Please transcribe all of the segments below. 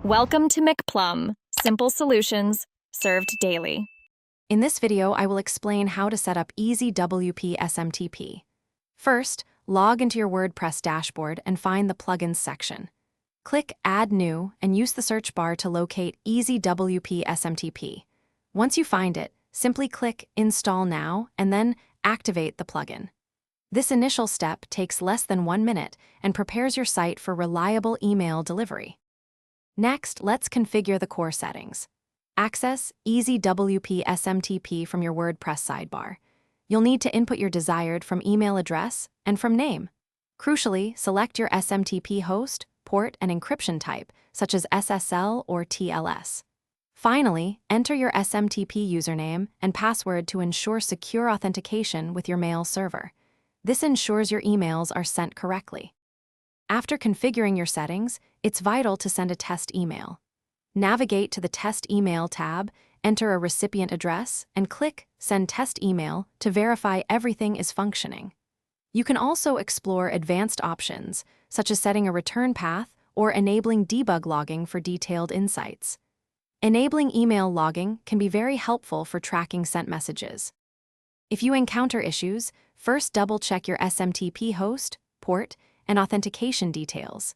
Welcome to McPlum, simple solutions served daily. In this video, I will explain how to set up Easy WP SMTP. First, log into your WordPress dashboard and find the Plugins section. Click Add New and use the search bar to locate Easy WP SMTP. Once you find it, simply click Install Now and then activate the plugin. This initial step takes less than 1 minute and prepares your site for reliable email delivery. Next, let's configure the core settings. Access Easy WP SMTP from your WordPress sidebar. You'll need to input your desired from email address and from name. Crucially, select your SMTP host, port, and encryption type, such as SSL or TLS. Finally, enter your SMTP username and password to ensure secure authentication with your mail server. This ensures your emails are sent correctly. After configuring your settings, it's vital to send a test email. Navigate to the Test Email tab, enter a recipient address, and click Send Test Email to verify everything is functioning. You can also explore advanced options, such as setting a return path or enabling debug logging for detailed insights. Enabling email logging can be very helpful for tracking sent messages. If you encounter issues, first double-check your SMTP host, port, and authentication details.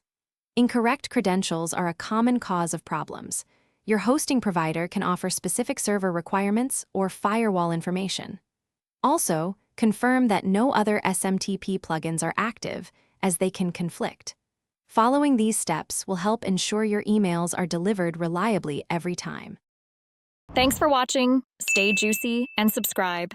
Incorrect credentials are a common cause of problems. Your hosting provider can offer specific server requirements or firewall information. Also, confirm that no other SMTP plugins are active, as they can conflict. Following these steps will help ensure your emails are delivered reliably every time. Thanks for watching. Stay juicy and subscribe.